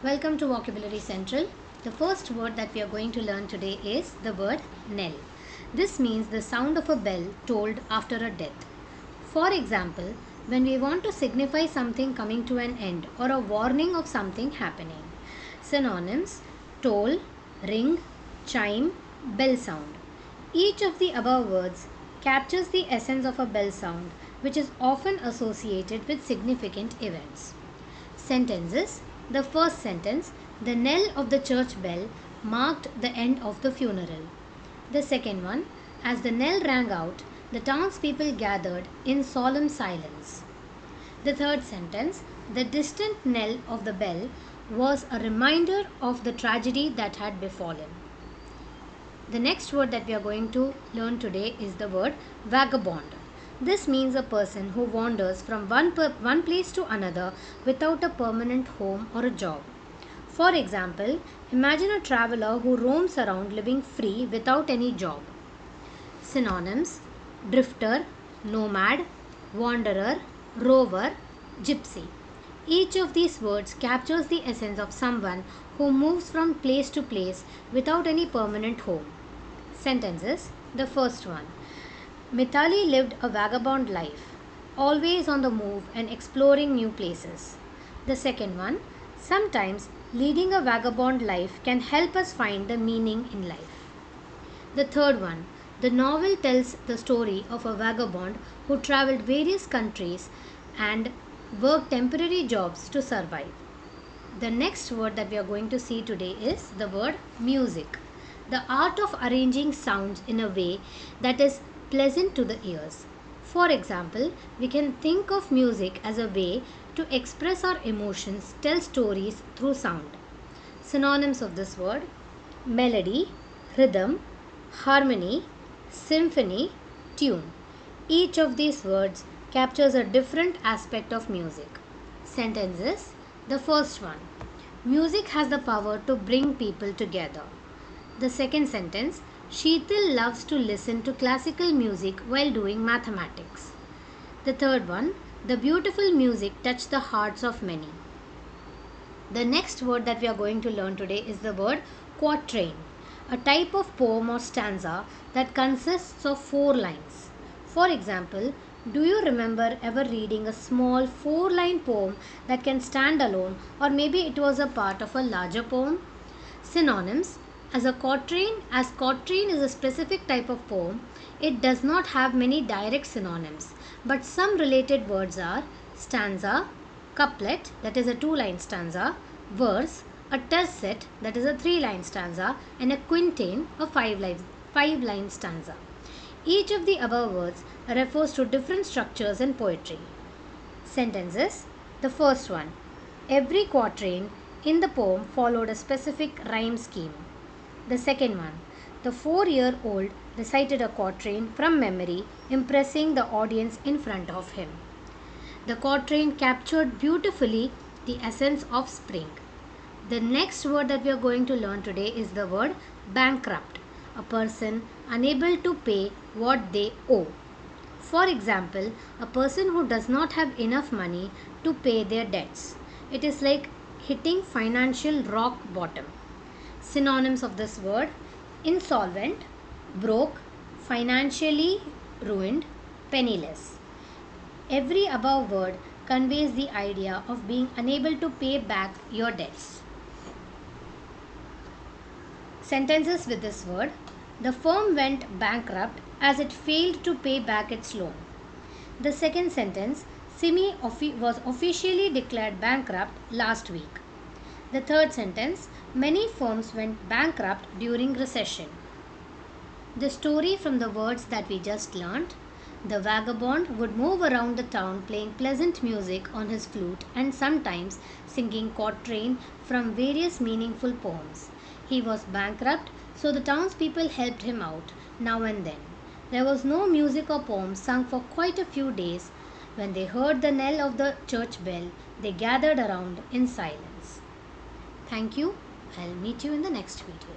Welcome to Vocabulary Central. The first word that we are going to learn today is the word knell. This means the sound of a bell tolled after a death. For example, when we want to signify something coming to an end or a warning of something happening. Synonyms: toll, ring, chime, bell sound. Each of the above words captures the essence of a bell sound, which is often associated with significant events. Sentences. The first sentence, the knell of the church bell marked the end of the funeral. The second one, as the knell rang out, the townspeople gathered in solemn silence. The third sentence, the distant knell of the bell was a reminder of the tragedy that had befallen. The next word that we are going to learn today is the word vagabond. This means a person who wanders from one place to another without a permanent home or a job. For example, imagine a traveler who roams around living free without any job. Synonyms: drifter, nomad, wanderer, rover, gypsy. Each of these words captures the essence of someone who moves from place to place without any permanent home. Sentences. The first one, Mithali lived a vagabond life, always on the move and exploring new places. The second one, sometimes leading a vagabond life can help us find the meaning in life. The third one, the novel tells the story of a vagabond who traveled various countries and worked temporary jobs to survive. The next word that we are going to see today is the word music. The art of arranging sounds in a way that is pleasant to the ears. For example, we can think of music as a way to express our emotions, tell stories through sound. Synonyms of this word: melody, rhythm, harmony, symphony, tune. Each of these words captures a different aspect of music. Sentences. The first one, music has the power to bring people together. The second sentence, Sheetal loves to listen to classical music while doing mathematics. The third one, the beautiful music touched the hearts of many. The next word that we are going to learn today is the word quatrain, a type of poem or stanza that consists of 4 lines. For example, do you remember ever reading a small 4-line poem that can stand alone, or maybe it was a part of a larger poem? Synonyms. As quatrain is a specific type of poem, it does not have many direct synonyms, but some related words are stanza, couplet, that is a 2-line stanza, verse, a tercet, that is a 3-line stanza, and a quintain, a 5-line stanza. Each of the above words refers to different structures in poetry. Sentences. The first one, every quatrain in the poem followed a specific rhyme scheme. The second one, the 4-year-old recited a quatrain from memory, impressing the audience in front of him. The quatrain captured beautifully the essence of spring. The next word that we are going to learn today is the word bankrupt, a person unable to pay what they owe. For example, a person who does not have enough money to pay their debts. It is like hitting financial rock bottom. Synonyms of this word: insolvent, broke, financially ruined, penniless. Every above word conveys the idea of being unable to pay back your debts. Sentences with this word: the firm went bankrupt as it failed to pay back its loan. The second sentence, Simi was officially declared bankrupt last week. The third sentence, many firms went bankrupt during recession. The story from the words that we just learnt: the vagabond would move around the town playing pleasant music on his flute and sometimes singing quatrain from various meaningful poems. He was bankrupt, so the townspeople helped him out now and then. There was no music or poems sung for quite a few days. When they heard the knell of the church bell, they gathered around in silence. Thank you. I'll meet you in the next video.